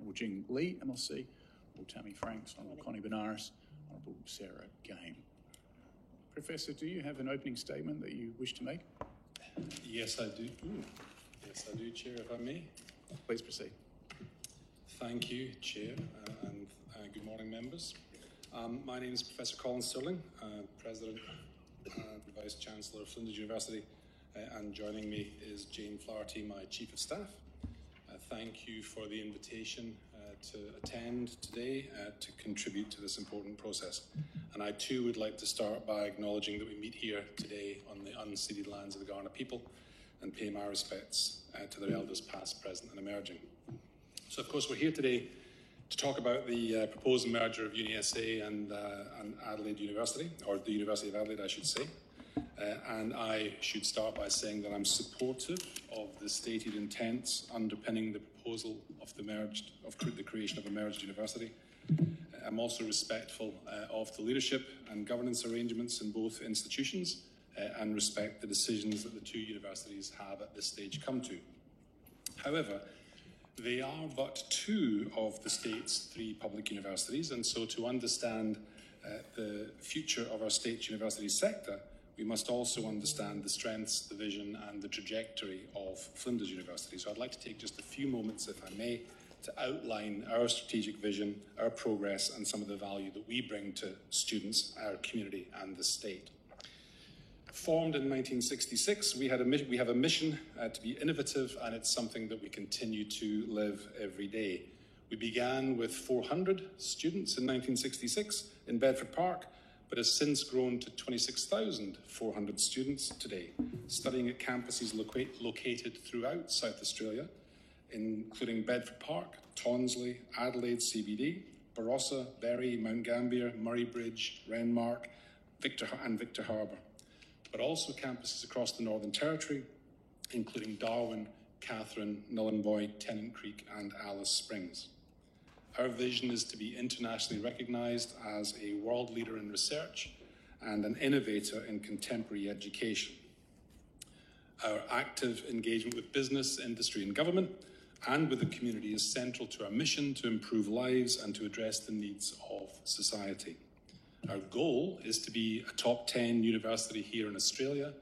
Honourable Jing Lee, MLC, Honourable Tammy Franks, Honourable Connie Benares, Honourable Sarah Game. Professor, do you have an opening statement that you wish to make? Yes, I do. Yes, I do, Chair, if I may. Please proceed. Thank you, Chair, and good morning, members. My name is Professor Colin Stirling, President and Vice-Chancellor of Flinders University, and joining me is Jane Flaherty, my Chief of Staff. Thank you for the invitation to attend today to contribute to this important process. And I too would like to start by acknowledging that we meet here today on the unceded lands of the Kaurna people and pay my respects to their elders past, present and emerging. So of course we're here today to talk about the proposed merger of UniSA and Adelaide University, or the University of Adelaide I should say. And I should start by saying that I'm supportive of the stated intents underpinning the proposal of the creation of a merged university. I'm also respectful of the leadership and governance arrangements in both institutions and respect the decisions that the two universities have at this stage come to. However, they are but two of the state's three public universities, and so to understand the future of our state university sector, we must also understand the strengths, the vision and the trajectory of Flinders University. So I'd like to take just a few moments, if I may, to outline our strategic vision, our progress and some of the value that we bring to students, our community and the state. Formed in 1966, we have a mission to be innovative, and it's something that we continue to live every day. We began with 400 students in 1966 in Bedford Park, but has since grown to 26,400 students today, studying at campuses located throughout South Australia, including Bedford Park, Tonsley, Adelaide CBD, Barossa, Berry, Mount Gambier, Murray Bridge, Renmark, Victor Harbour, but also campuses across the Northern Territory, including Darwin, Katherine, Nhulunbuy, Tennant Creek and Alice Springs. Our vision is to be internationally recognised as a world leader in research and an innovator in contemporary education. Our active engagement with business, industry and government and with the community is central to our mission to improve lives and to address the needs of society. Our goal is to be a top 10 university here in Australia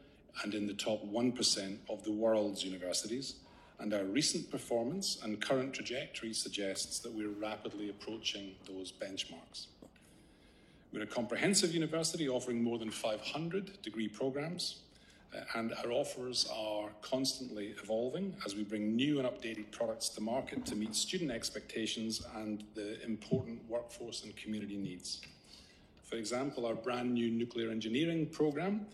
and in the top 1% of the world's universities. And our recent performance and current trajectory suggests that we're rapidly approaching those benchmarks. We're a comprehensive university offering more than 500 degree programs, and our offers are constantly evolving as we bring new and updated products to market to meet student expectations and the important workforce and community needs. For example, our brand new nuclear engineering program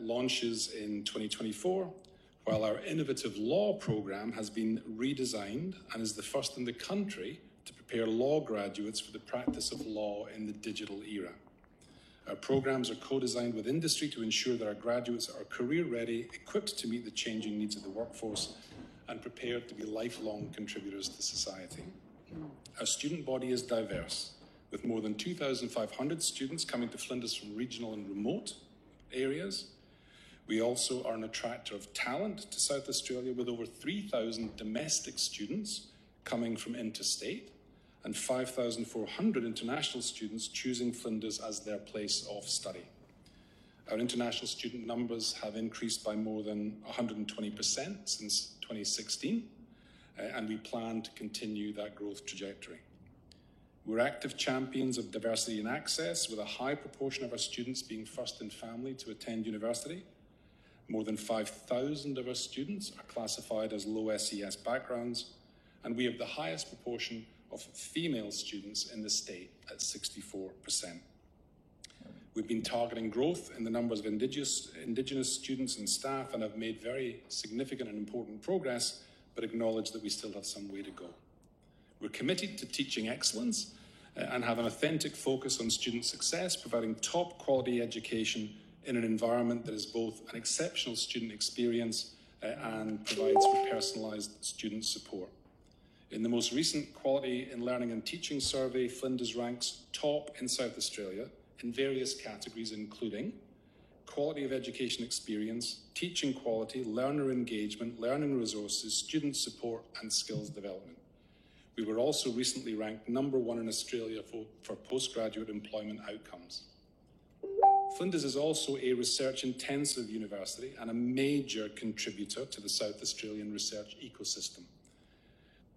launches in 2024, while our innovative law program has been redesigned and is the first in the country to prepare law graduates for the practice of law in the digital era. Our programs are co-designed with industry to ensure that our graduates are career-ready, equipped to meet the changing needs of the workforce, and prepared to be lifelong contributors to society. Our student body is diverse, with more than 2,500 students coming to Flinders from regional and remote areas. We also are an attractor of talent to South Australia, with over 3,000 domestic students coming from interstate and 5,400 international students choosing Flinders as their place of study. Our international student numbers have increased by more than 120% since 2016, and we plan to continue that growth trajectory. We're active champions of diversity and access, with a high proportion of our students being first in family to attend university. More than 5,000 of our students are classified as low SES backgrounds, and we have the highest proportion of female students in the state at 64%. We've been targeting growth in the numbers of Indigenous students and staff and have made very significant and important progress, but acknowledge that we still have some way to go. We're committed to teaching excellence and have an authentic focus on student success, providing top quality education in an environment that is both an exceptional student experience and provides for personalised student support. In the most recent Quality in Learning and Teaching survey, Flinders ranks top in South Australia in various categories, including quality of education experience, teaching quality, learner engagement, learning resources, student support and skills development. We were also recently ranked #1 in Australia for postgraduate employment outcomes. Flinders is also a research-intensive university and a major contributor to the South Australian research ecosystem.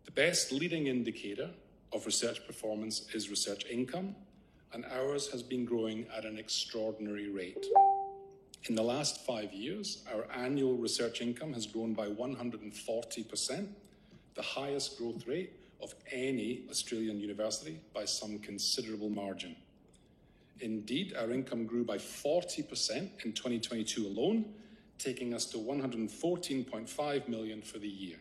The best leading indicator of research performance is research income, and ours has been growing at an extraordinary rate. In the last 5 years, our annual research income has grown by 140%, the highest growth rate of any Australian university by some considerable margin. Indeed, our income grew by 40% in 2022 alone, taking us to $114.5 million for the year.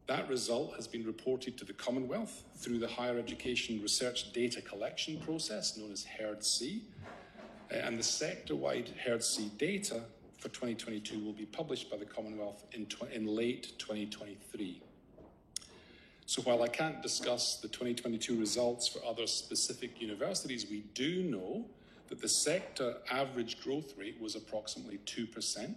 That result has been reported to the Commonwealth through the Higher Education Research Data Collection process known as HERD-C, and the sector-wide HERD-C data for 2022 will be published by the Commonwealth in late 2023. So while I can't discuss the 2022 results for other specific universities, we do know that the sector average growth rate was approximately 2%,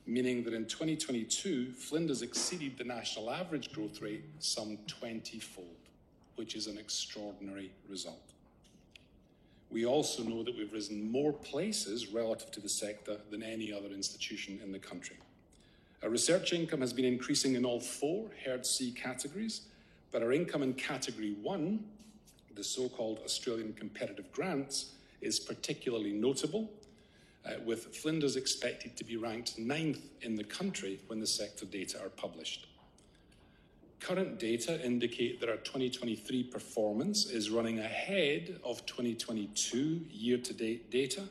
meaning that in 2022, Flinders exceeded the national average growth rate some 20-fold, which is an extraordinary result. We also know that we've risen more places relative to the sector than any other institution in the country. Our research income has been increasing in all 4 HERD-C categories, but our income in Category 1, the so-called Australian Competitive Grants, is particularly notable, with Flinders expected to be ranked 9th in the country when the sector data are published. Current data indicate that our 2023 performance is running ahead of 2022 year-to-date data,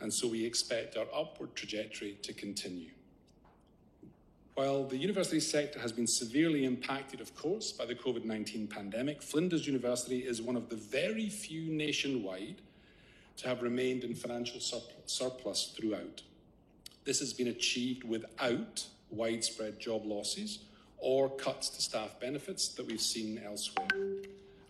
and so we expect our upward trajectory to continue. While the university sector has been severely impacted, of course, by the COVID-19 pandemic, Flinders University is one of the very few nationwide to have remained in financial surplus throughout. This has been achieved without widespread job losses or cuts to staff benefits that we've seen elsewhere.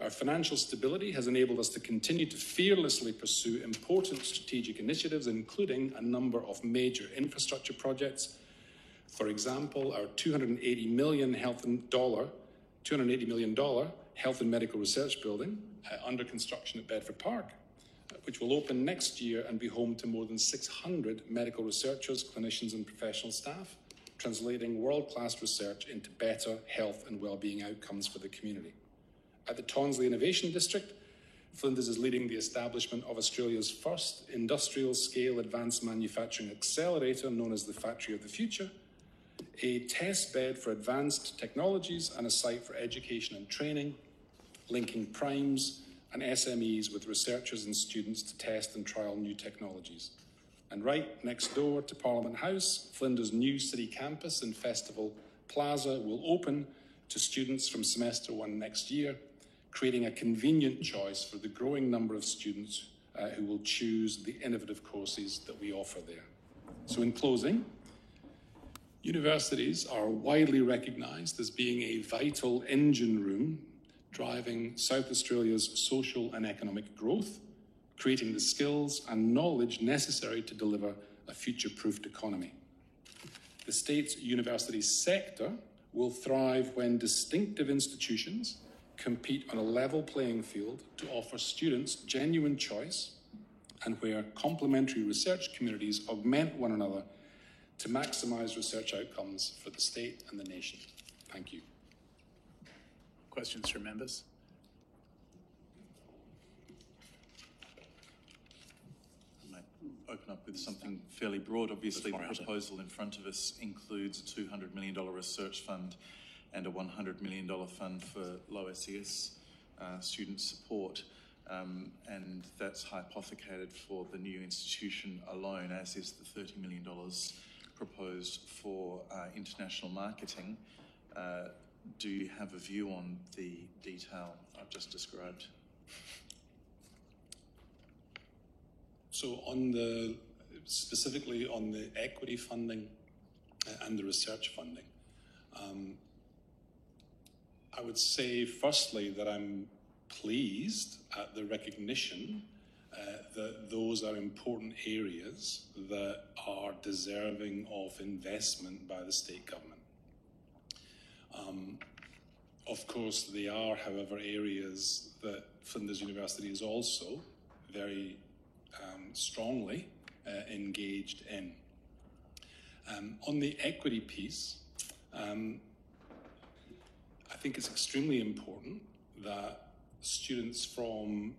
Our financial stability has enabled us to continue to fearlessly pursue important strategic initiatives, including a number of major infrastructure projects. For example, our $280 million health and medical research building under construction at Bedford Park, which will open next year and be home to more than 600 medical researchers, clinicians and professional staff, translating world-class research into better health and well-being outcomes for the community. At the Tonsley Innovation District, Flinders is leading the establishment of Australia's first industrial-scale advanced manufacturing accelerator known as the Factory of the Future, a test bed for advanced technologies and a site for education and training, linking primes and SMEs with researchers and students to test and trial new technologies. And right next door to Parliament House, Flinders' new city campus and Festival Plaza will open to students from semester 1 next year, creating a convenient choice for the growing number of students who will choose the innovative courses that we offer there. So in closing, universities are widely recognised as being a vital engine room driving South Australia's social and economic growth, creating the skills and knowledge necessary to deliver a future-proofed economy. The state's university sector will thrive when distinctive institutions compete on a level playing field to offer students genuine choice and where complementary research communities augment one another to maximise research outcomes for the state and the nation. Thank you. Questions from members? I might open up with something fairly broad. Obviously, the proposal in front of us includes a $200 million research fund and a $100 million fund for low SES student support. And that's hypothecated for the new institution alone, as is the $30 million proposed for international marketing. Do you have a view on the detail I've just described? So specifically on the equity funding and the research funding, I would say firstly that I'm pleased at the recognition that those are important areas that are deserving of investment by the state government. Of course, they are, however, areas that Flinders University is also very strongly engaged in. On the equity piece, I think it's extremely important that students from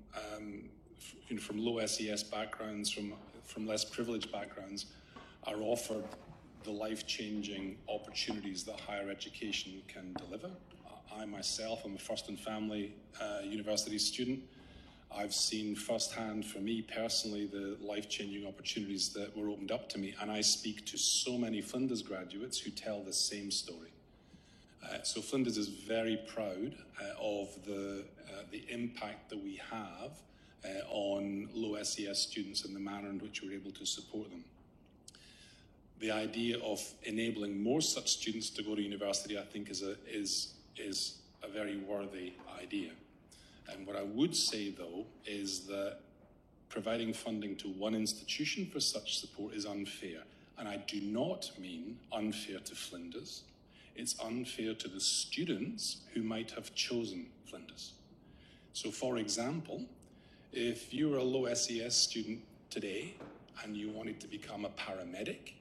low SES backgrounds, from less privileged backgrounds, are offered the life-changing opportunities that higher education can deliver. I myself am a First and Family University student. I've seen firsthand, for me personally, the life-changing opportunities that were opened up to me, and I speak to so many Flinders graduates who tell the same story. So Flinders is very proud of the impact that we have on low SES students and the manner in which we're able to support them. The idea of enabling more such students to go to university, I think, is a very worthy idea. And what I would say, though, is that providing funding to one institution for such support is unfair. And I do not mean unfair to Flinders. It's unfair to the students who might have chosen Flinders. So, for example, if you were a low SES student today and you wanted to become a paramedic,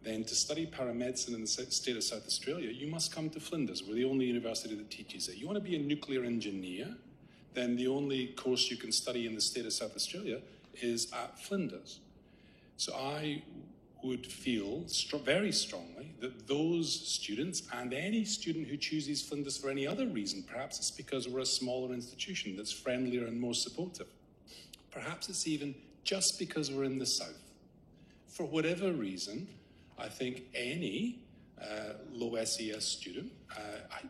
then to study paramedicine in the state of South Australia, you must come to Flinders. We're the only university that teaches it. You want to be a nuclear engineer, then the only course you can study in the state of South Australia is at Flinders. So I would feel very strongly that those students, and any student who chooses Flinders for any other reason, perhaps it's because we're a smaller institution that's friendlier and more supportive, perhaps it's even just because we're in the south. For whatever reason, I think any low SES student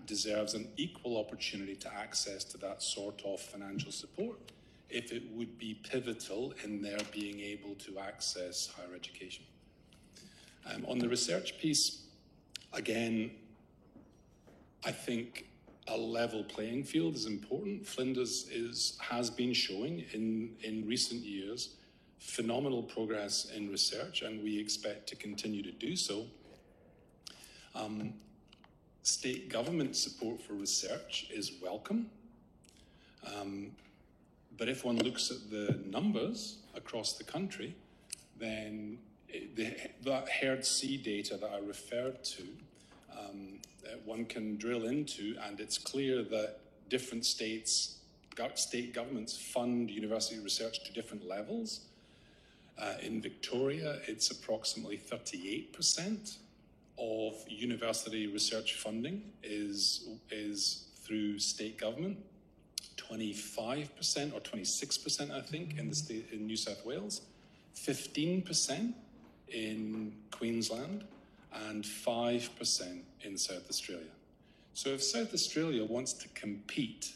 deserves an equal opportunity to access to that sort of financial support if it would be pivotal in their being able to access higher education. On the research piece, again, I think a level playing field is important. Flinders has been showing in recent years phenomenal progress in research, and we expect to continue to do so. State government support for research is welcome, but if one looks at the numbers across the country, then that Herd C data that I referred to, one can drill into, and it's clear that different state governments fund university research to different levels. In Victoria, it's approximately 38% of university research funding is through state government, 25% or 26%, I think, in the state in New South Wales, 15% in Queensland, and 5% in South Australia. So if South Australia wants to compete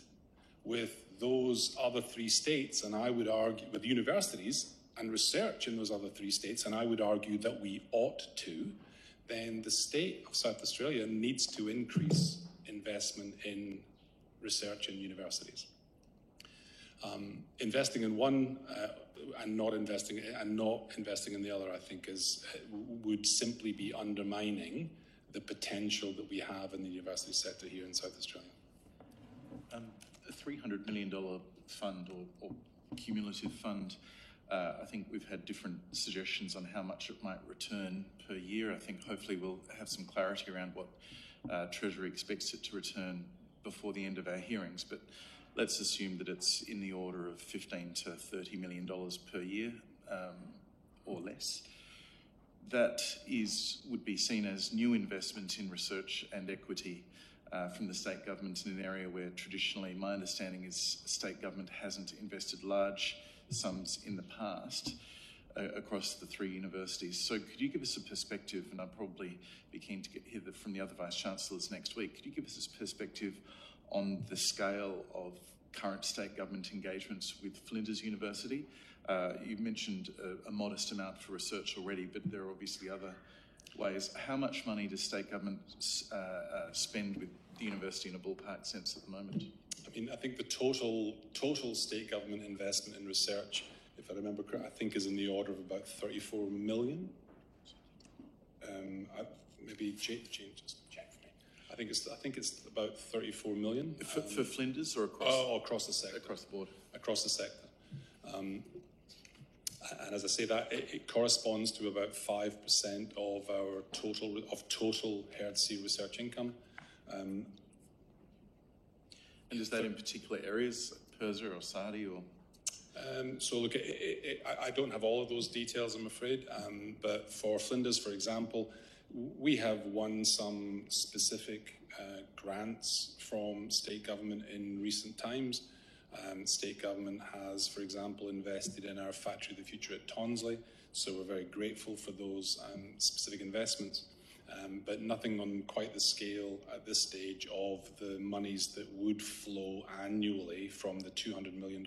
with those other three states, and I would argue with universities and research in those other three states, and I would argue that we ought to, then the state of South Australia needs to increase investment in research in universities. Investing in one and not investing in the other, I think, would simply be undermining the potential that we have in the university sector here in South Australia. A $300 million fund or cumulative fund, I think we've had different suggestions on how much it might return per year. I think hopefully we'll have some clarity around what Treasury expects it to return before the end of our hearings, but let's assume that it's in the order of $15 to $30 million per year or less. That would be seen as new investment in research and equity from the state government in an area where traditionally my understanding is state government hasn't invested large sums in the past across the three universities. So could you give us a perspective, and I'll probably be keen to hear that from the other Vice-Chancellors next week, could you give us a perspective on the scale of current state government engagements with Flinders University? You mentioned a modest amount for research already, but there are obviously other ways. How much money does state government spend with the university in a ballpark sense at the moment? I mean, I think the total state government investment in research, if I remember correctly, I think is in the order of about 34 million. Maybe Jane just check for me. I think it's about 34 million. For Flinders or across? Oh, across the sector. Across the board. Across the sector. And as I say, that it corresponds to about 5% of our total Herdse research income. And is that in particular areas, PIRSA or SARDI or? So look, I don't have all of those details, I'm afraid, but for Flinders, for example, we have won some specific grants from state government in recent times. State government has, for example, invested in our Factory of the Future at Tonsley, so we're very grateful for those specific investments, but nothing on quite the scale at this stage of the monies that would flow annually from the $200 million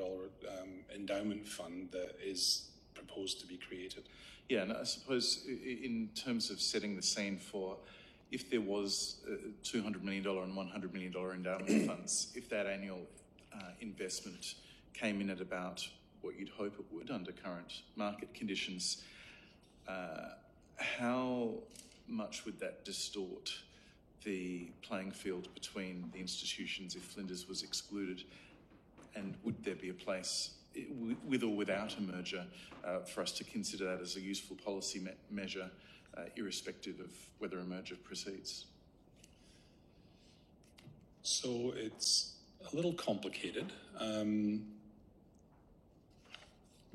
endowment fund that is proposed to be created. Yeah, and I suppose in terms of setting the scene for if there was $200 million and $100 million endowment funds, if that annual investment came in at about what you'd hope it would under current market conditions, how much would that distort the playing field between the institutions if Flinders was excluded? And would there be a place, with or without a merger, for us to consider that as a useful policy measure, irrespective of whether a merger proceeds? So it's a little complicated.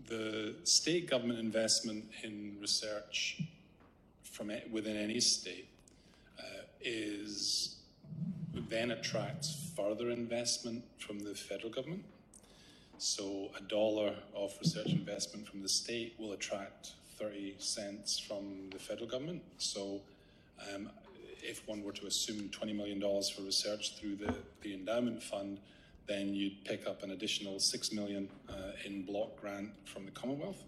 The state government investment in research from within any state then attracts further investment from the federal government. So $1 of research investment from the state will attract 30 cents from the federal government. So if one were to assume $20 million for research through the endowment fund, then you'd pick up an additional $6 million in block grant from the Commonwealth.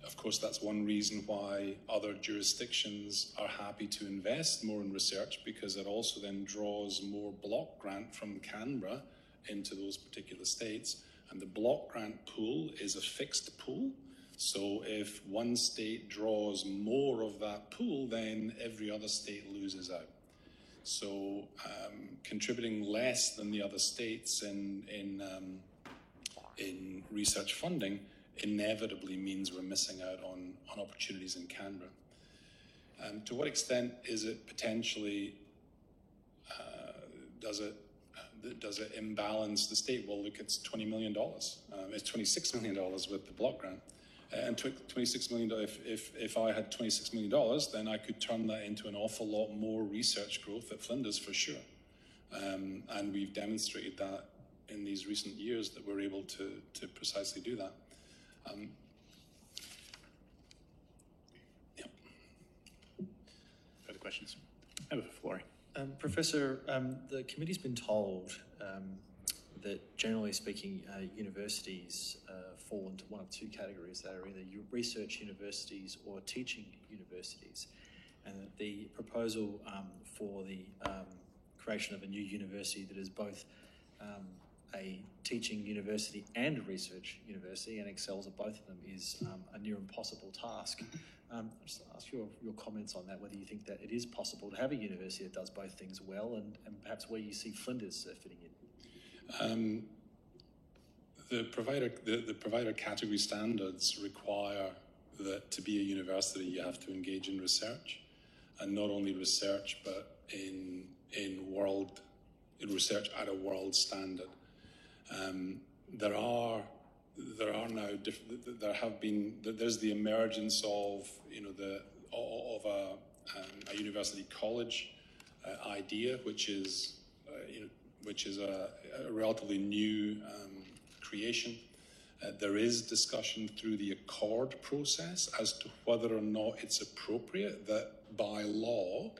Of course, that's one reason why other jurisdictions are happy to invest more in research, because it also then draws more block grant from Canberra into those particular states. And the block grant pool is a fixed pool. So if one state draws more of that pool, then every other state loses out. So contributing less than the other states in research funding inevitably means we're missing out on opportunities in Canberra. To what extent is it potentially, does it imbalance the state? Well, look, it's $20 million. It's $26 million with the block grant. And $26 million, if I had $26 million, then I could turn that into an awful lot more research growth at Flinders for sure. And we've demonstrated that in these recent years that we're able to precisely do that. Yep. Further questions? Over for Florrie. Professor, the committee's been told that generally speaking, universities fall into one of two categories that are either research universities or teaching universities, and that the proposal for the creation of a new university that is both a teaching university and a research university and excels at both of them is a near impossible task. I'll just ask your comments on that, whether you think that it is possible to have a university that does both things well, and perhaps where you see Flinders fitting in. The provider category standards require that to be a university you have to engage in research, and not only research but in research at a world standard. There's the emergence of a university college idea, which is a relatively new creation. There is discussion through the Accord process as to whether or not it's appropriate that by law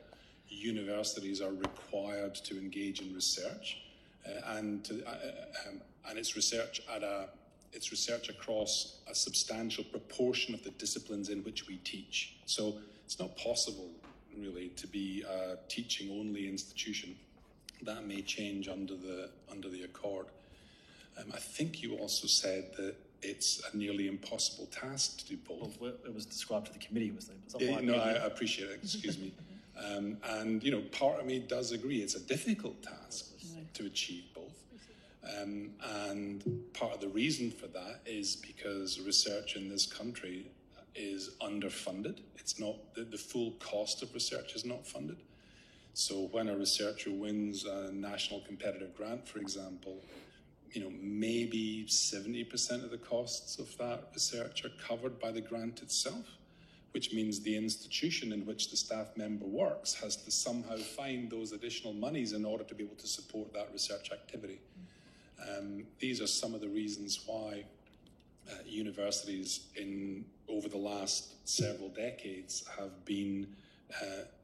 universities are required to engage in research, and it's research across a substantial proportion of the disciplines in which we teach. So it's not possible really to be a teaching only institution. That may change under the Accord. I think you also said that it's a nearly impossible task to do both. Well, it was described to the committee, wasn't it? No, I appreciate it. Excuse me. And, you know, part of me does agree it's a difficult task to achieve both. And part of the reason for that is because research in this country is underfunded. It's not, the full cost of research is not funded. So when a researcher wins a national competitive grant, for example, you know, maybe 70% of the costs of that research are covered by the grant itself, which means the institution in which the staff member works has to somehow find those additional monies in order to be able to support that research activity. These are some of the reasons why universities over the last several decades have been,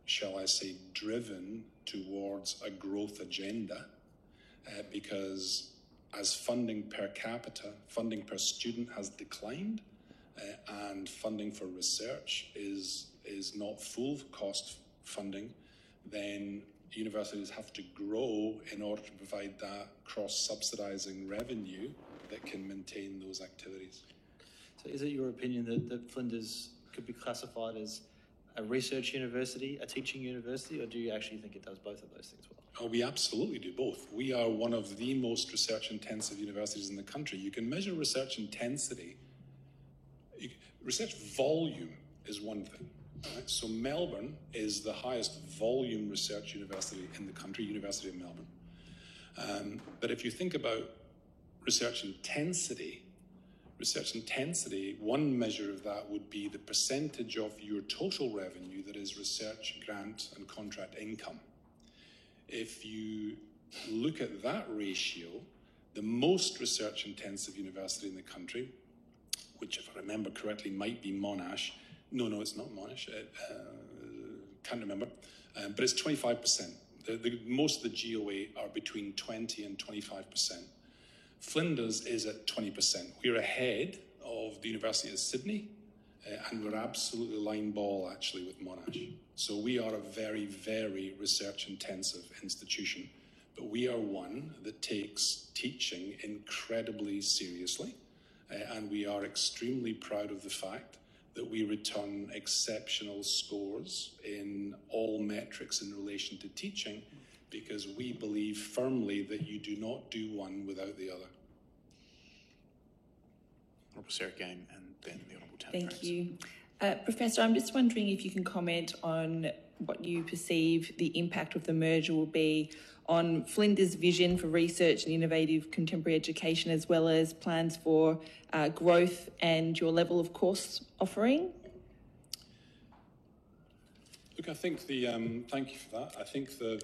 shall I say, driven towards a growth agenda, because as funding per capita, funding per student has declined, and funding for research is not full cost funding, then universities have to grow in order to provide that cross-subsidising revenue that can maintain those activities. So is it your opinion that Flinders could be classified as a research university, a teaching university, or do you actually think it does both of those things well? Oh, we absolutely do both. We are one of the most research-intensive universities in the country. You can measure research intensity. Research volume is one thing. Right? So Melbourne is the highest volume research university in the country, University of Melbourne. But if you think about research intensity, one measure of that would be the percentage of your total revenue that is research, grant, and contract income. If you look at that ratio, the most research-intensive university in the country, which, if I remember correctly, might be Monash. No, it's not Monash. Can't remember. But it's 25%. Most of the GOA are between 20 and 25%. Flinders is at 20%. We're ahead of the University of Sydney, and we're absolutely line ball, actually, with Monash. So we are a very, very research-intensive institution, but we are one that takes teaching incredibly seriously. And we are extremely proud of the fact that we return exceptional scores in all metrics in relation to teaching, because we believe firmly that you do not do one without the other. Honourable Sarah Game and then the Honourable Tammy Franks. Thank you. Professor, I'm just wondering if you can comment on what you perceive the impact of the merger will be on Flinders' vision for research and innovative contemporary education, as well as plans for growth and your level of course offering? Look, I think thank you for that. I think the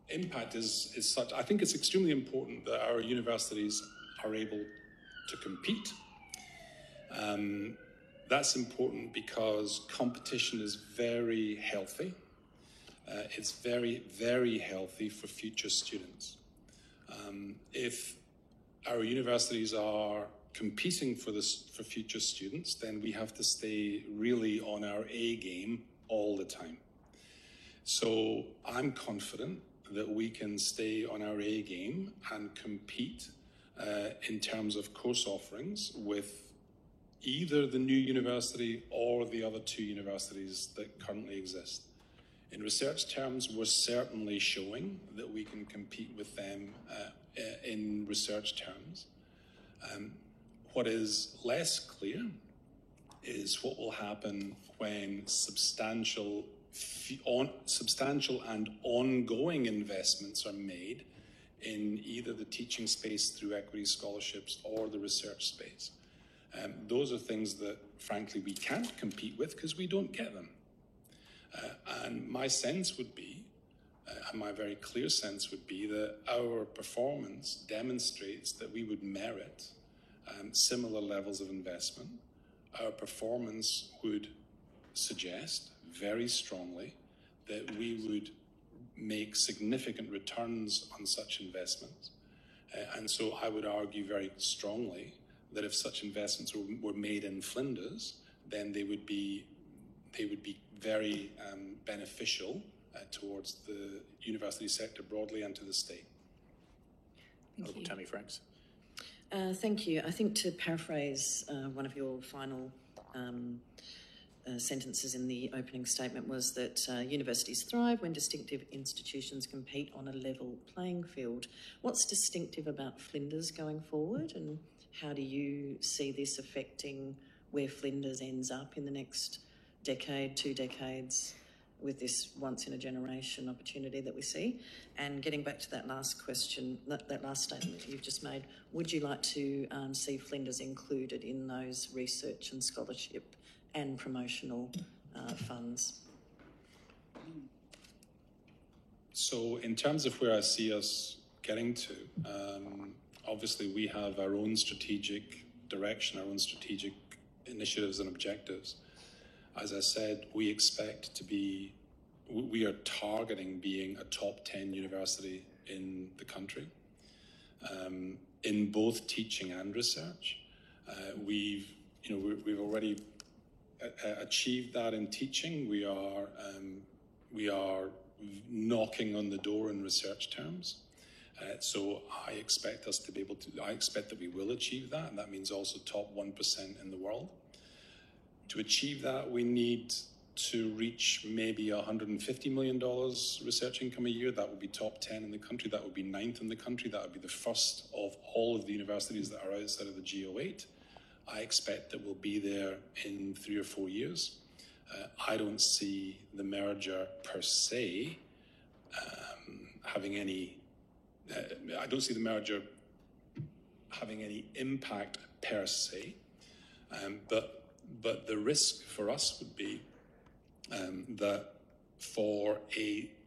impact is such. I think it's extremely important that our universities are able to compete. That's important because competition is very healthy. It's very, very healthy for future students. If our universities are competing for future students, then we have to stay really on our A game all the time. So I'm confident that we can stay on our A game and compete in terms of course offerings with either the new university or the other two universities that currently exist. In research terms, we're certainly showing that we can compete with them in research terms. What is less clear is what will happen when substantial and ongoing investments are made in either the teaching space through equity scholarships or the research space. Those are things that, frankly, we can't compete with because we don't get them. And my sense would be, and my very clear sense would be, that our performance demonstrates that we would merit similar levels of investment. Our performance would suggest very strongly that we would make significant returns on such investments. And so I would argue very strongly that if such investments were made in Flinders, then they would be very beneficial towards the university sector broadly and to the state. Honourable Tammy Franks. Thank you. I think, to paraphrase one of your final sentences in the opening statement was that universities thrive when distinctive institutions compete on a level playing field. What's distinctive about Flinders going forward, and how do you see this affecting where Flinders ends up in the next decade, 2 decades, with this once-in-a-generation opportunity that we see? And getting back to that last question, that last statement that you've just made, would you like to see Flinders included in those research and scholarship and promotional funds? So in terms of where I see us getting to, obviously we have our own strategic direction, our own strategic initiatives and objectives. As I said, we are targeting being a top 10 university in the country, in both teaching and research. We've already achieved that in teaching. We are knocking on the door in research terms. So I expect us to be able to, I expect that we will achieve that, and that means also top 1% in the world. To achieve that, we need to reach maybe $150 million research income a year. That would be top 10 in the country. That would be 9th in the country. That would be the first of all of the universities that are outside of the GO8. I expect that we'll be there in 3 or 4 years. I don't see the merger per se having any. I don't see the merger having any impact per se, but the risk for us would be that for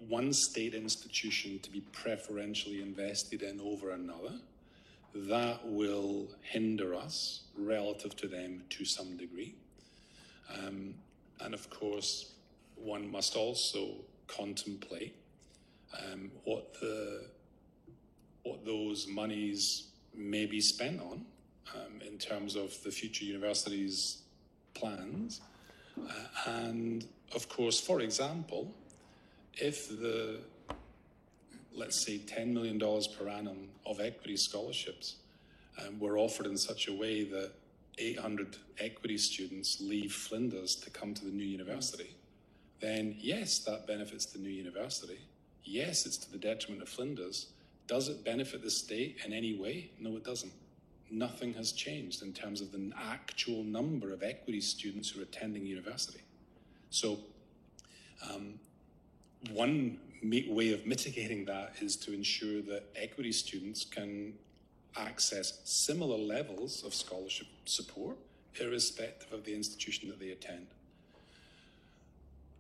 one state institution to be preferentially invested in over another, that will hinder us relative to them to some degree. And of course, one must also contemplate what those monies may be spent on in terms of the future university's plans. And of course, for example, if the, let's say, $10 million per annum of equity scholarships were offered in such a way that 800 equity students leave Flinders to come to the new university, then yes, that benefits the new university. Yes, it's to the detriment of Flinders. Does it benefit the state in any way? No, it doesn't. Nothing has changed in terms of the actual number of equity students who are attending university. So one way of mitigating that is to ensure that equity students can access similar levels of scholarship support, irrespective of the institution that they attend.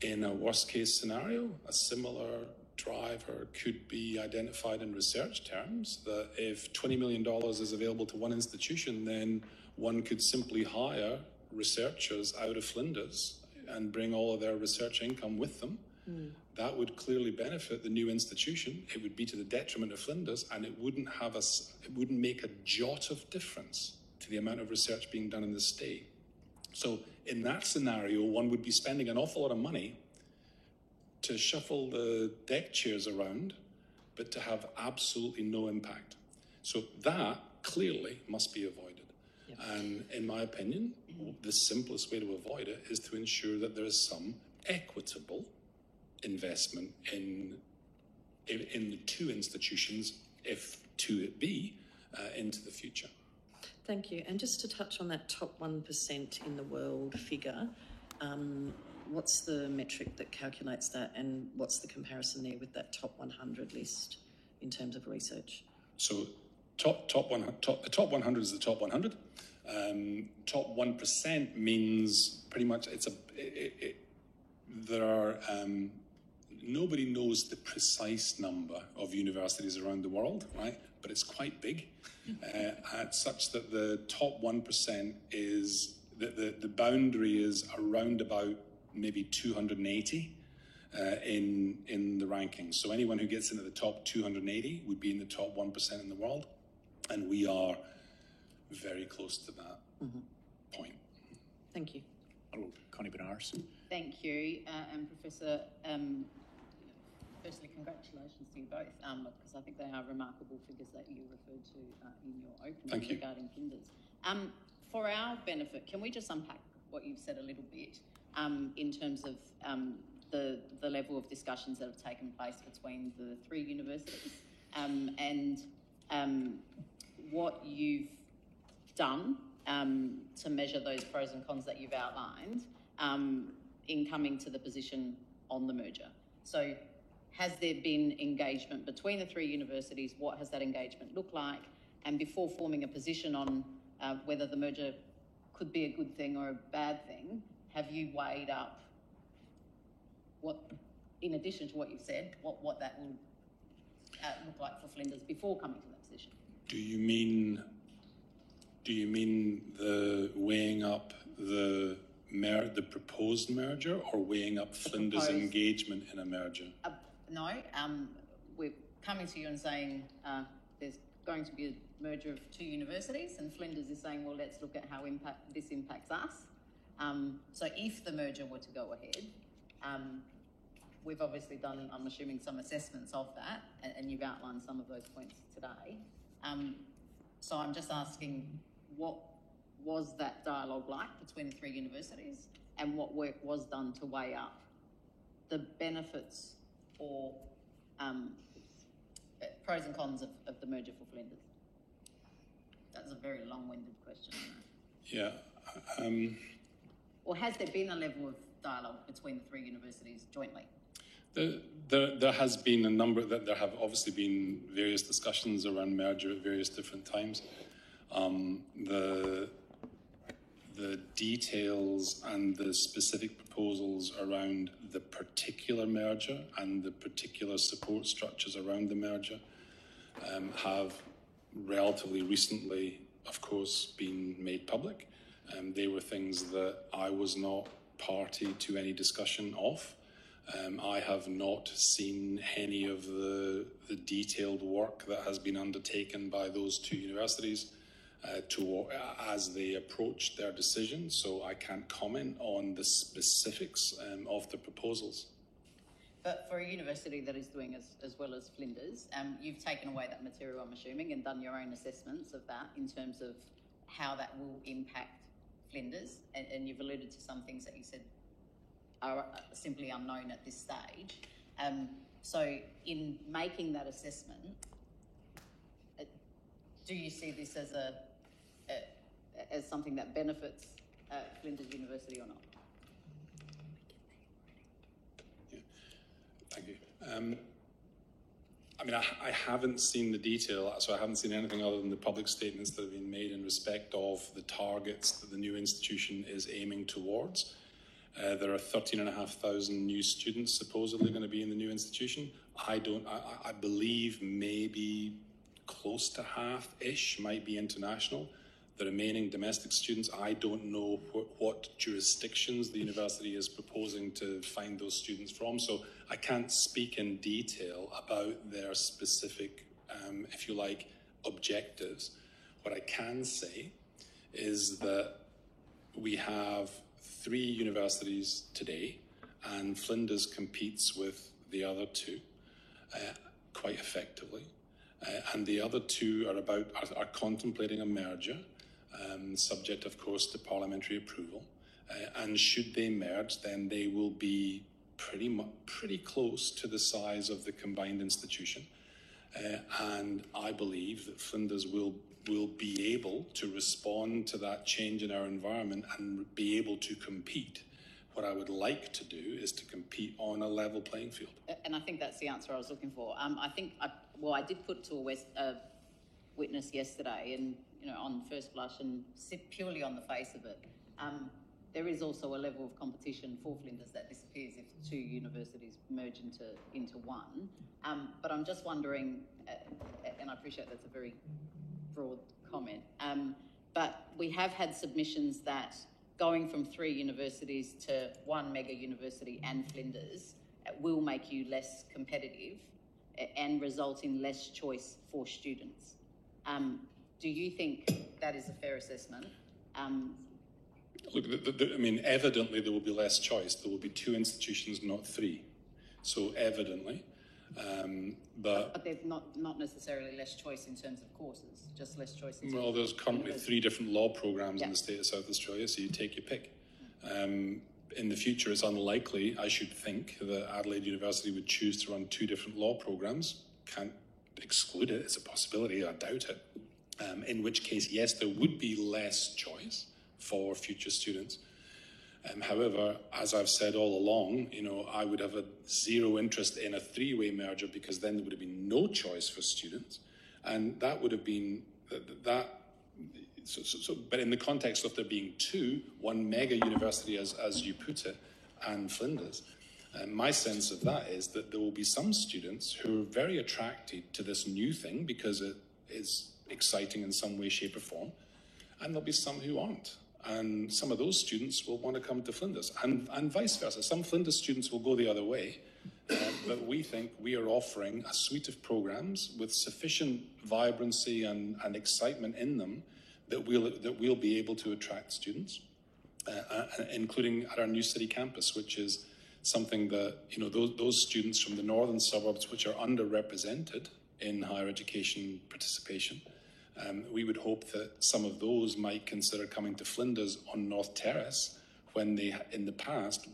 In a worst-case scenario, a similar driver could be identified in research terms, that if $20 million is available to one institution, then one could simply hire researchers out of Flinders and bring all of their research income with them. That would clearly benefit the new institution. It would be to the detriment of Flinders, and it wouldn't make a jot of difference to the amount of research being done in the state. So in that scenario, one would be spending an awful lot of money to shuffle the deck chairs around, but to have absolutely no impact. So that clearly must be avoided. Yep. And in my opinion, the simplest way to avoid it is to ensure that there is some equitable investment in the two institutions, if to it be, into the future. Thank you. And just to touch on that top 1% in the world figure, what's the metric that calculates that, and what's the comparison there with that top 100 list in terms of research? So the top 100 is the top 100. Top 1% means pretty much nobody knows the precise number of universities around the world, right? But it's quite big, such that the top 1% is, the boundary is around about maybe 280 in the rankings. So anyone who gets into the top 280 would be in the top 1% in the world, and we are very close to that point. Thank you. Connie Benares. Thank you, and Professor. Firstly, congratulations to you both, because I think they are remarkable figures that you referred to in your opening regarding Flinders. For our benefit, can we just unpack what you've said a little bit in terms of the level of discussions that have taken place between the three universities and what you've done to measure those pros and cons that you've outlined in coming to the position on the merger. So has there been engagement between the three universities? What has that engagement looked like? And before forming a position on whether the merger could be a good thing or a bad thing, have you weighed up what, in addition to what you've said, what that will look like for Flinders before coming to that position? Do you mean the weighing up the proposed merger, or weighing up Flinders' engagement in a merger? No, we're coming to you and saying there's going to be a merger of two universities, and Flinders is saying, well, let's look at how this impacts us. So if the merger were to go ahead, we've obviously done, I'm assuming, some assessments of that, and you've outlined some of those points today. So I'm just asking, what was that dialogue like between the three universities, and what work was done to weigh up the benefits or pros and cons of the merger for Flinders? That's a very long-winded question. Yeah. Or has there been a level of dialogue between the three universities jointly? There has been a number, there have obviously been various discussions around merger at various different times. The details and the specific proposals around the particular merger and the particular support structures around the merger have relatively recently, of course, been made public. They were things that I was not party to any discussion of. I have not seen any of the detailed work that has been undertaken by those two universities as they approached their decision, so I can't comment on the specifics of the proposals. But for a university that is doing as well as Flinders, you've taken away that material, I'm assuming, and done your own assessments of that in terms of how that will impact Flinders, and you've alluded to some things that you said are simply unknown at this stage. So in making that assessment, do you see this as something that benefits Flinders University or not? Yeah. Thank you. I mean, I haven't seen the detail, so I haven't seen anything other than the public statements that have been made in respect of the targets that the new institution is aiming towards. There are 13,500 new students supposedly going to be in the new institution. I believe maybe close to half-ish might be international. The remaining domestic students, I don't know what jurisdictions the university is proposing to find those students from, so I can't speak in detail about their specific, if you like, objectives. What I can say is that we have 3 universities today, and Flinders competes with the other 2 quite effectively. And the other 2 are contemplating a merger, subject, of course, to parliamentary approval. And should they merge, then they will be pretty close to the size of the combined institution. And I believe that Flinders will be able to respond to that change in our environment and be able to compete. What I would like to do is to compete on a level playing field. And I think that's the answer I was looking for. I did put to a witness yesterday, and on first blush and purely on the face of it, there is also a level of competition for Flinders that disappears if 2 universities merge into one. But I'm just wondering, and I appreciate that's a very broad comment, but we have had submissions that going from 3 universities to 1 mega university and Flinders will make you less competitive and result in less choice for students. Do you think that is a fair assessment? Look, I mean, evidently there will be less choice. There will be 2 institutions, not 3. So evidently, but there's not necessarily less choice in terms of courses, just less choice in terms well, there's currently 3 different law programs in the state of South Australia, so you take your pick. In the future, it's unlikely, I should think, that Adelaide University would choose to run 2 different law programs. Can't exclude it, it's a possibility, I doubt it. In which case, yes, there would be less choice for future students. However, as I've said all along, I would have zero interest in a 3-way merger, because then there would have been no choice for students. And that would have been but in the context of there being 2, one mega university, as you put it, and Flinders, my sense of that is that there will be some students who are very attracted to this new thing because it is exciting in some way, shape or form, and there'll be some who aren't. And some of those students will want to come to Flinders, and vice versa. Some Flinders students will go the other way, but we think we are offering a suite of programs with sufficient vibrancy and excitement in them that we'll be able to attract students, including at our new city campus, which is something that, those students from the northern suburbs, which are underrepresented in higher education participation, we would hope that some of those might consider coming to Flinders on North Terrace when they, in the past,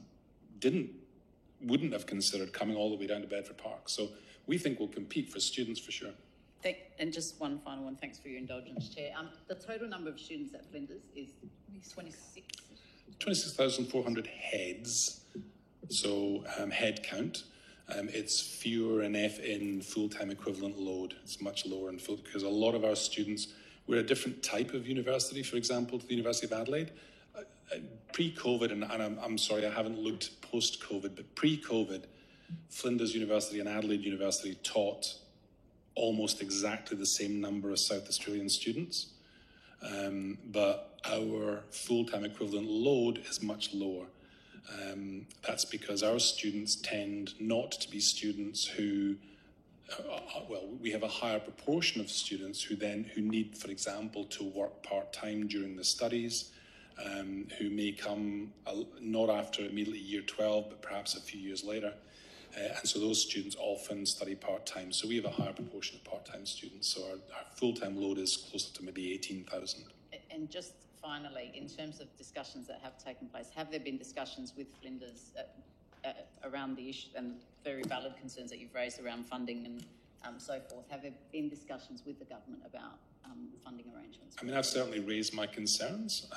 wouldn't have considered coming all the way down to Bedford Park. So we think we'll compete for students for sure. And just one final one, thanks for your indulgence, Chair. The total number of students at Flinders is 26? 26,400 heads, so head count. It's fewer in full-time equivalent load. It's much lower in full, because a lot of our students, we're a different type of university, for example, to the University of Adelaide. Pre-COVID, and I'm sorry, I haven't looked post-COVID, but pre-COVID, Flinders University and Adelaide University taught almost exactly the same number of South Australian students, but our full-time equivalent load is much lower. That's because our students tend not to be students who, we have a higher proportion of students who need, for example, to work part-time during the studies, who may come not after immediately year 12, but perhaps a few years later. And so those students often study part-time. So we have a higher proportion of part-time students. So our full-time load is closer to maybe 18,000. And just finally, in terms of discussions that have taken place, have there been discussions with Flinders around the issue and very valid concerns that you've raised around funding and so forth? Have there been discussions with the government about funding arrangements? I mean, I've certainly raised my concerns.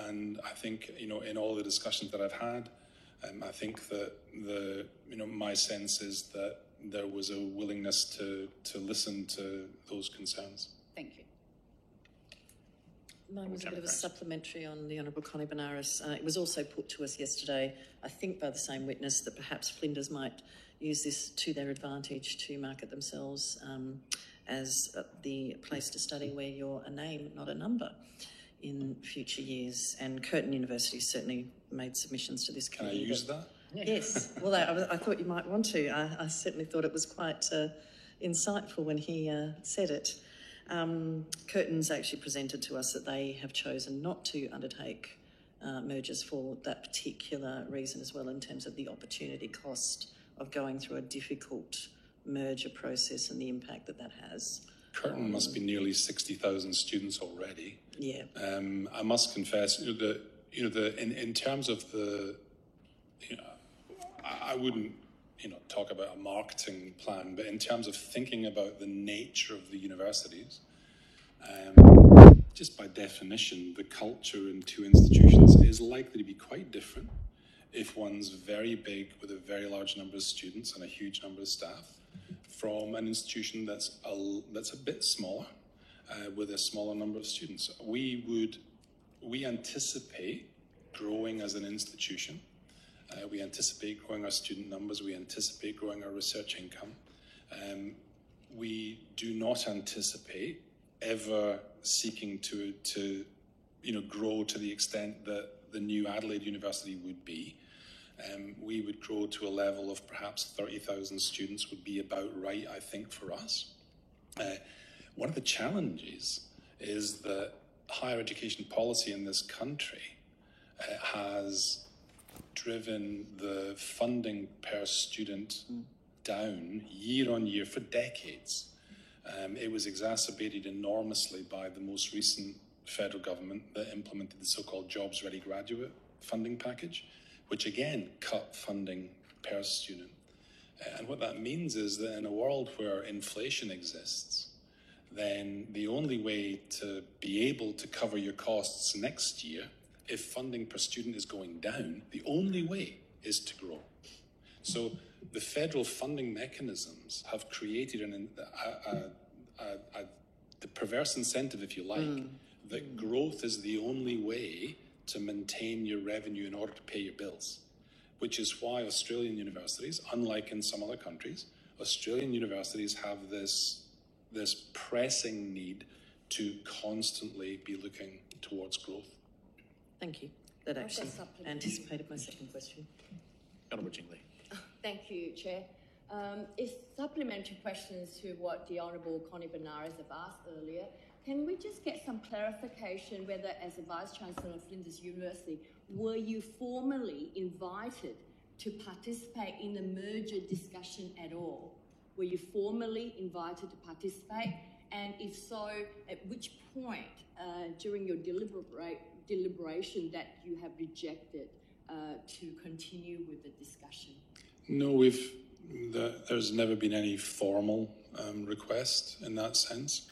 And I think, in all the discussions that I've had, I think that my sense is that there was a willingness to listen to those concerns. Thank you. Mine was a bit of a supplementary on the Honourable Connie Benares. It was also put to us yesterday, I think by the same witness, that perhaps Flinders might use this to their advantage to market themselves as the place to study where you're a name, not a number, in future years. And Curtin University certainly made submissions to this committee. Can I use that? Yes. Well, I thought you might want to. I certainly thought it was quite insightful when he said it. Curtin's actually presented to us that they have chosen not to undertake mergers for that particular reason as well, in terms of the opportunity cost of going through a difficult merger process and the impact that has. Curtin must be nearly 60,000 students already. Yeah. I must confess that in terms of the, I wouldn't talk about a marketing plan, but in terms of thinking about the nature of the universities, just by definition, the culture in 2 institutions is likely to be quite different if one's very big with a very large number of students and a huge number of staff, from an institution that's a bit smaller with a smaller number of students. We anticipate growing as an institution. We anticipate growing our student numbers. We anticipate growing our research income. We do not anticipate ever seeking to grow to the extent that the new Adelaide University would be. We would grow to a level of perhaps 30,000 students would be about right, I think, for us. One of the challenges is that higher education policy in this country has driven the funding per student down year on year for decades. It was exacerbated enormously by the most recent federal government that implemented the so-called Jobs Ready Graduate funding package, which again cut funding per student. And what that means is that in a world where inflation exists, then the only way to be able to cover your costs next year, if funding per student is going down, the only way is to grow. So the federal funding mechanisms have created the perverse incentive, if you like, that growth is the only way to maintain your revenue in order to pay your bills, which is why Australian universities, unlike in some other countries, Australian universities have this pressing need to constantly be looking towards growth. Thank you. That actually anticipated my second question. Honourable Jingley. Thank you, Chair. It's supplementary questions to what the Honourable Connie Benares have asked earlier. Can we just get some clarification whether, as a Vice-Chancellor of Flinders University, were you formally invited to participate in the merger discussion at all? Were you formally invited to participate? And if so, at which point during your deliberation that you have rejected to continue with the discussion? No, there's never been any formal request in that sense.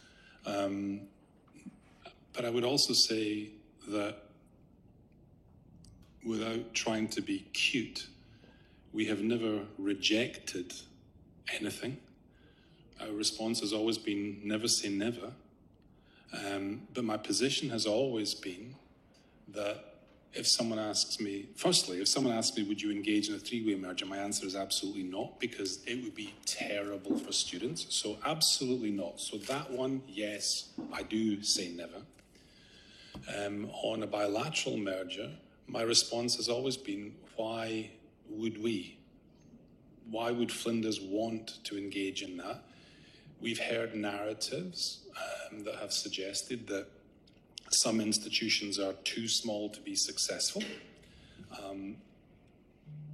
But I would also say that without trying to be cute, we have never rejected anything. Our response has always been never say never. But my position has always been that if someone asks me, would you engage in a three-way merger? My answer is absolutely not, because it would be terrible for students. So absolutely not. So that one, yes, I do say never. On a bilateral merger, my response has always been, why would we? Why would Flinders want to engage in that? We've heard narratives that have suggested that some institutions are too small to be successful.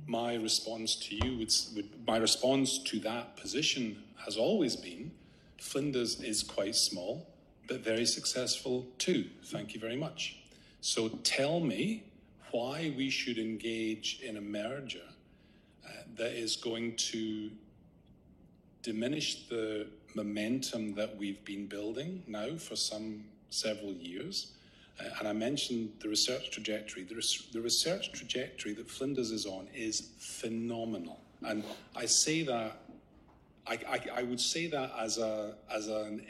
My response to you my response to that position has always been, Flinders is quite small, but very successful too. Thank you very much. So tell me why we should engage in a merger that is going to diminish the momentum that we've been building now for several years. And I mentioned the research trajectory. The research trajectory that Flinders is on is phenomenal. And I say that, I would say that as an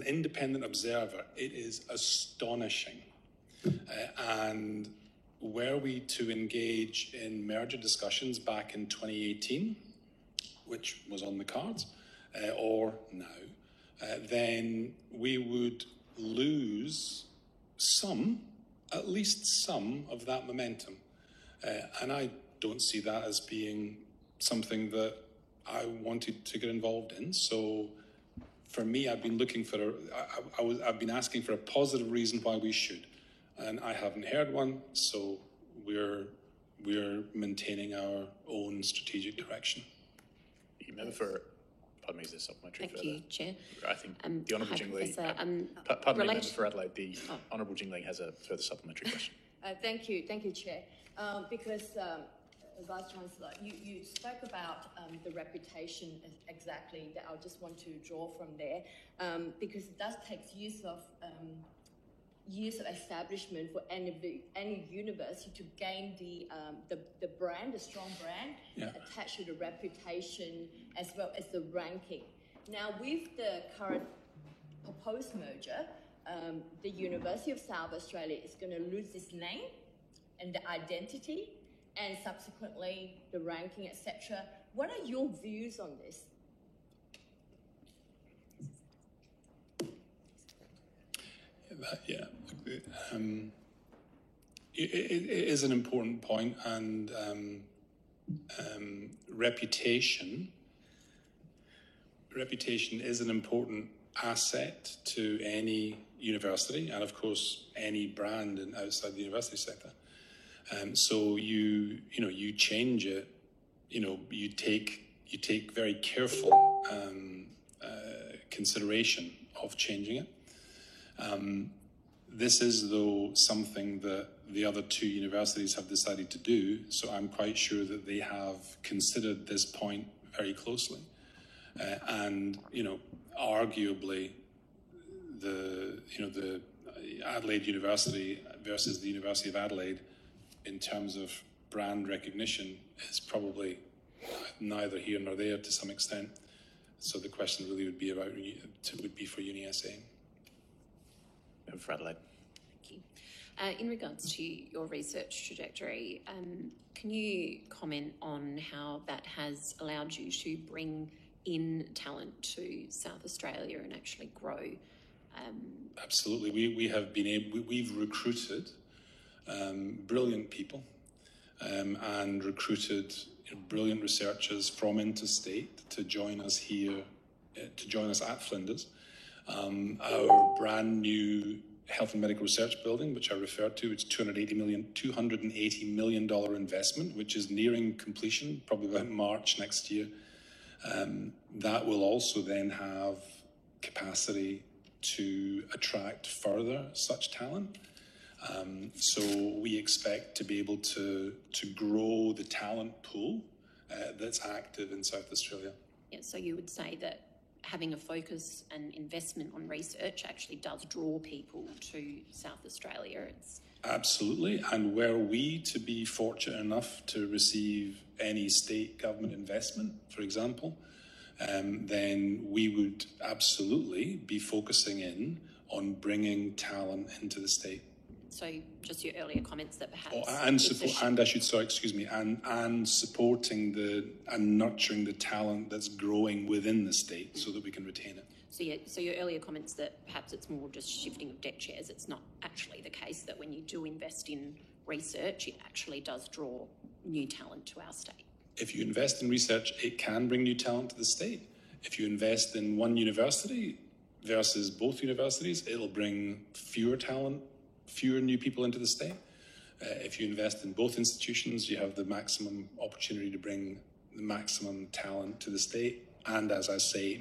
independent observer, it is astonishing. And were we to engage in merger discussions back in 2018, which was on the cards, or now, then we would lose at least some of that momentum. And I don't see that as being something that I wanted to get involved in. So for me, I've been looking for I've been asking for a positive reason why we should, and I haven't heard one. So we're maintaining our own strategic direction. You member for, pardon me, is there supplementary Thank further? you, Chair. I think the Honourable Jingley, pardon me, member for Adelaide, the Honourable Jingley has a further supplementary question. Thank you, Chair. Because Vice-Chancellor, you spoke about the reputation exactly, that I just want to draw from there, because it does take years of establishment for any university to gain the brand, the strong brand, attached to the reputation as well as the ranking. Now, with the current proposed merger, the University of South Australia is going to lose its name and the identity, and subsequently the ranking, etc. What are your views on this? It is an important point, and reputation is an important asset to any university, and of course any brand outside the university sector. So you change it. You take very careful consideration of changing it. This is, though, something that the other two universities have decided to do, so I'm quite sure that they have considered this point very closely. And, arguably, the Adelaide University versus the University of Adelaide, in terms of brand recognition, is probably neither here nor there to some extent. So the question really would be for UniSA. For Adelaide. Thank you. In regards to your research trajectory, can you comment on how that has allowed you to bring in talent to South Australia and actually grow? Absolutely. We've recruited brilliant people and recruited brilliant researchers from interstate to join us here, to join us at Flinders. Our brand new Health and Medical Research Building, which I referred to, it's $280 million investment, which is nearing completion, probably about March next year. That will also then have capacity to attract further such talent. So we expect to be able to grow the talent pool that's active in South Australia. Yeah, so you would say that having a focus and investment on research actually does draw people to South Australia. Absolutely, and were we to be fortunate enough to receive any state government investment, for example, then we would absolutely be focusing in on bringing talent into the state. So just your earlier comments that perhaps... and supporting and nurturing the talent that's growing within the state so that we can retain it. So your earlier comments that perhaps it's more just shifting of deck chairs, it's not actually the case that when you do invest in research, it actually does draw new talent to our state. If you invest in research, it can bring new talent to the state. If you invest in one university versus both universities, it'll bring fewer new people into the state. If you invest in both institutions, you have the maximum opportunity to bring the maximum talent to the state. And as I say,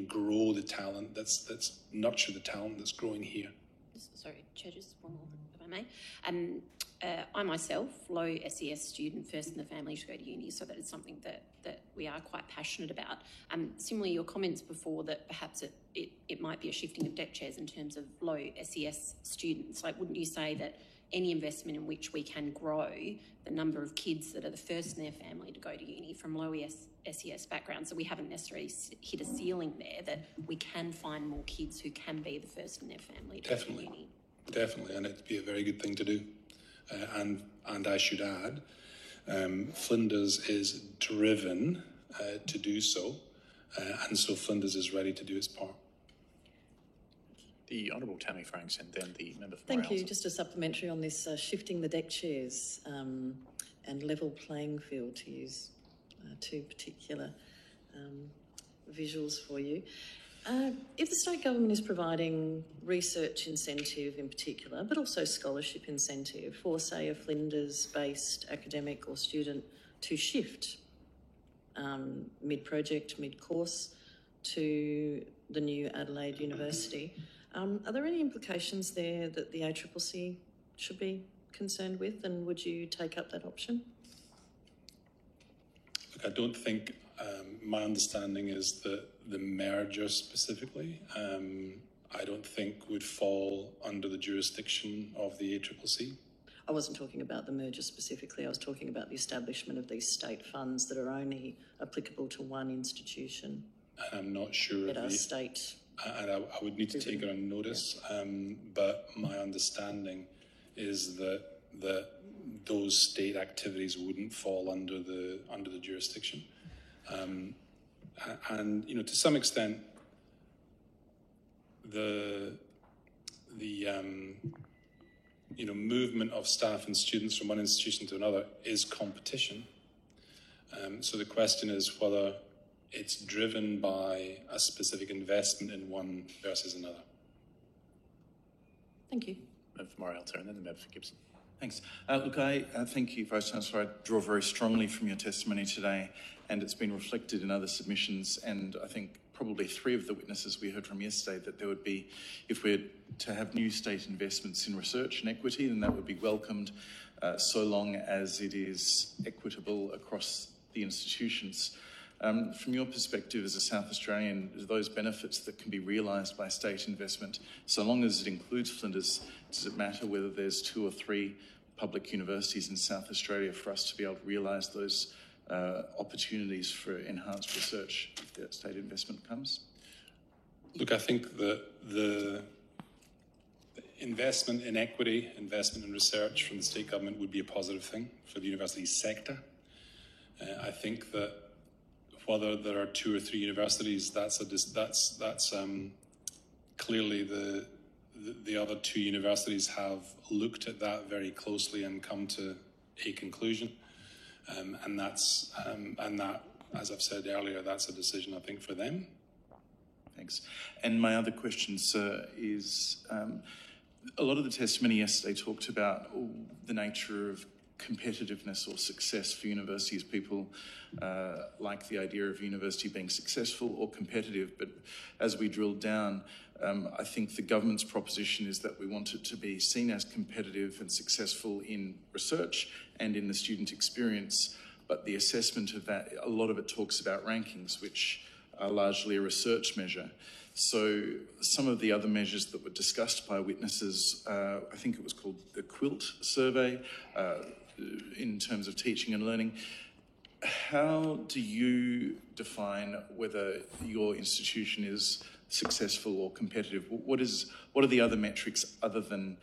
grow the talent nurture the talent that's growing here. Sorry, Chair, just one more, if I may. I myself, low SES student, first in the family to go to uni, so that is something that we are quite passionate about. Similarly, your comments before that perhaps it might be a shifting of deck chairs in terms of low SES students. Like, wouldn't you say that any investment in which we can grow the number of kids that are the first in their family to go to uni from low SES backgrounds, so we haven't necessarily hit a ceiling there, that we can find more kids who can be the first in their family to go to uni? Definitely, and it'd be a very good thing to do. And I should add, Flinders is driven to do so, and so Flinders is ready to do its part. The Honourable Tammy Franks and then the member for Thank you. Just a supplementary on this shifting the deck chairs and level playing field, to use two particular visuals for you. If the state government is providing research incentive in particular, but also scholarship incentive for, say, a Flinders-based academic or student to shift mid-project, mid-course to the new Adelaide University, are there any implications there that the ACCC should be concerned with, and would you take up that option? Look, I don't think, my understanding is that the merger specifically, I don't think would fall under the jurisdiction of the ACCC. I wasn't talking about the merger specifically, I was talking about the establishment of these state funds that are only applicable to one institution. I'm not sure that are state. And I would need to take it on notice, but my understanding is that those state activities wouldn't fall under the jurisdiction, and to some extent, the movement of staff and students from one institution to another is competition. So the question is whether it's driven by a specific investment in one versus another. Thank you. Member for Morialta and then the member for Gibson. Thanks. Look, I thank you, Vice Chancellor. I draw very strongly from your testimony today, and it's been reflected in other submissions, and I think probably three of the witnesses we heard from yesterday, that there would be, if we're to have new state investments in research and equity, then that would be welcomed, so long as it is equitable across the institutions. From your perspective as a South Australian, those benefits that can be realised by state investment, so long as it includes Flinders, does it matter whether there's 2 or 3 public universities in South Australia for us to be able to realise those opportunities for enhanced research if that state investment comes? Look, I think that the investment in equity, investment in research from the state government would be a positive thing for the university sector. I think that whether there are 2 or 3 universities, that's clearly the other 2 universities have looked at that very closely and come to a conclusion, and that, as I've said earlier, that's a decision I think for them. Thanks. And my other question, sir, is a lot of the testimony yesterday talked about the nature of competitiveness or success for universities. People like the idea of university being successful or competitive, but as we drilled down, I think the government's proposition is that we want it to be seen as competitive and successful in research and in the student experience, but the assessment of that, a lot of it talks about rankings, which are largely a research measure. So some of the other measures that were discussed by witnesses, I think it was called the QUILT survey, in terms of teaching and learning. How do you define whether your institution is successful or competitive? What are the other metrics other than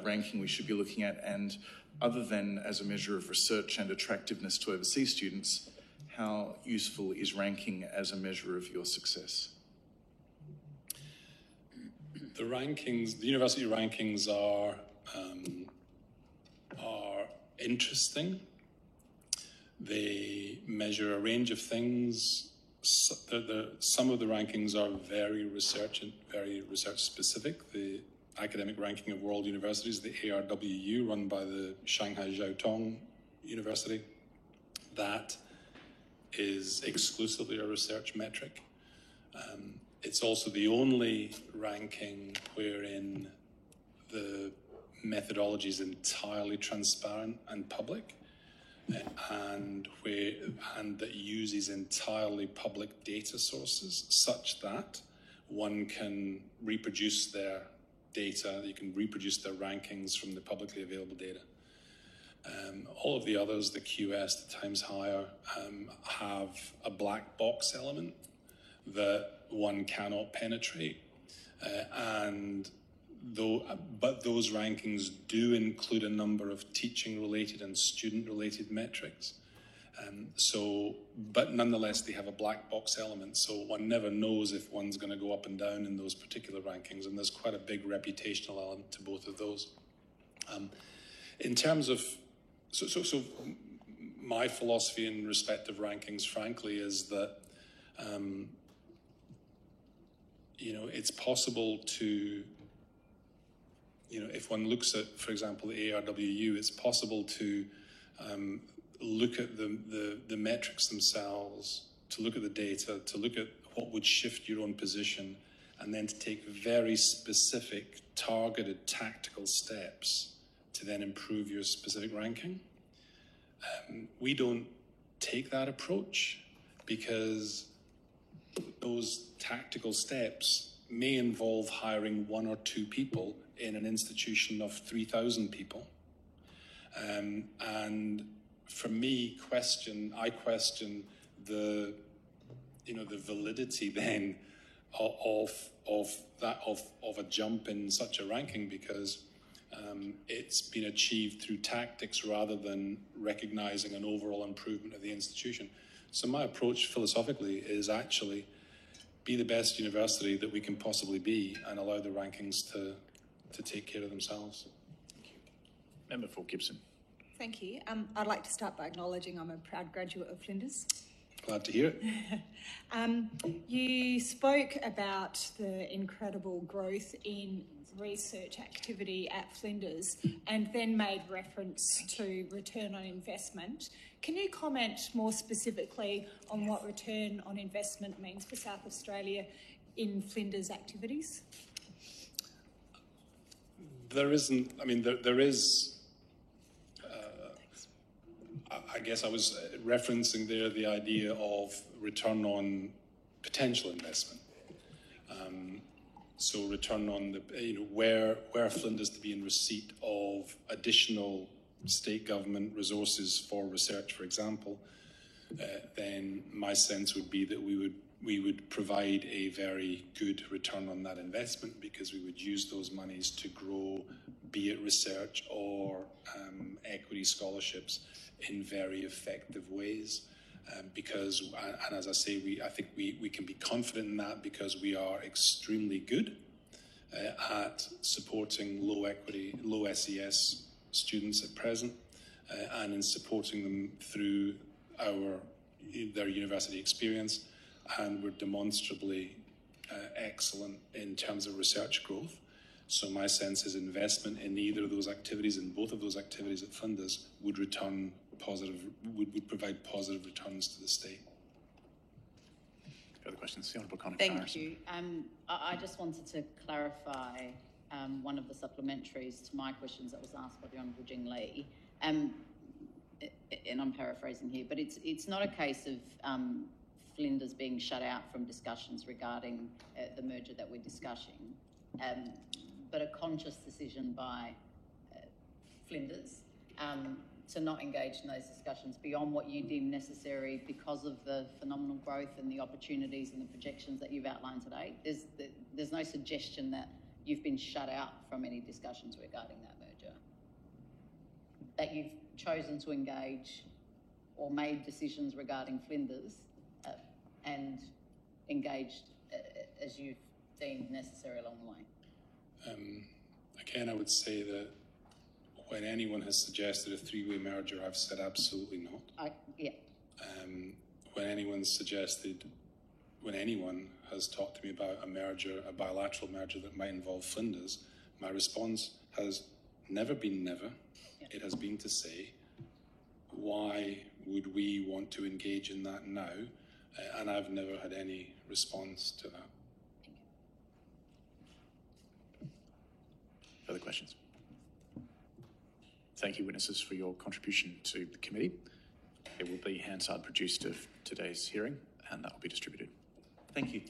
ranking we should be looking at, and other than as a measure of research and attractiveness to overseas students, how useful is ranking as a measure of your success? The rankings, the university rankings are interesting. They measure a range of things. Some of the rankings are very research specific. The academic ranking of world universities, the ARWU, run by the Shanghai Jiao Tong University, that is exclusively a research metric. It's also the only ranking wherein the methodology is entirely transparent and public, and that uses entirely public data sources, such that one can reproduce their data, you can reproduce their rankings from the publicly available data. All of the others, the QS, the Times Higher, have a black box element that one cannot penetrate, but those rankings do include a number of teaching-related and student-related metrics. But nonetheless, they have a black box element, so one never knows if one's going to go up and down in those particular rankings, and there's quite a big reputational element to both of those. In terms of, so my philosophy in respect of rankings, frankly, is that it's possible to, if one looks at, for example, the ARWU, it's possible to look at the metrics themselves, to look at the data, to look at what would shift your own position, and then to take very specific, targeted, tactical steps to then improve your specific ranking. We don't take that approach because those tactical steps may involve hiring 1 or 2 people in an institution of 3,000 people. And for me, I question the validity then of a jump in such a ranking, because it's been achieved through tactics rather than recognizing an overall improvement of the institution. So my approach philosophically is actually be the best university that we can possibly be and allow the rankings to take care of themselves. Thank you. Member for Gibson. Thank you. I'd like to start by acknowledging I'm a proud graduate of Flinders. glad to hear it. You spoke about the incredible growth in research activity at Flinders and then made reference to return on investment. Can you comment more specifically on what return on investment means for South Australia in Flinders activities? There isn't, I mean, there is, I guess I was referencing there the idea of return on potential investment. So return on the, where Flinders to be in receipt of additional state government resources for research, for example, then my sense would be that we would provide a very good return on that investment, because we would use those monies to grow, be it research or equity scholarships, in very effective ways. Because, and as I say, I think we can be confident in that, because we are extremely good at supporting low SES students at present, and in supporting them through their university experience, and we're demonstrably excellent in terms of research growth. So my sense is investment in either of those activities, in both of those activities at Flinders, would provide positive returns to the state. Further questions? The Honourable Connie Thank Benares. you. I just wanted to clarify one of the supplementaries to my questions that was asked by the Honourable Jing Lee. And I'm paraphrasing here, but it's not a case of Flinders being shut out from discussions regarding the merger that we're discussing, but a conscious decision by Flinders to not engage in those discussions beyond what you deem necessary because of the phenomenal growth and the opportunities and the projections that you've outlined today. There's no suggestion that you've been shut out from any discussions regarding that merger, that you've chosen to engage or made decisions regarding Flinders and engaged as you've deemed necessary along the way. Again, I would say that when anyone has suggested a three-way merger, I've said absolutely not. Yeah. When anyone has talked to me about a merger, a bilateral merger that might involve Flinders, my response has never been never. Yeah. It has been to say, why would we want to engage in that now? And I've never had any response to that. Further questions? Thank you, witnesses, for your contribution to the committee. There will be Hansard produced of today's hearing, and that will be distributed. Thank you.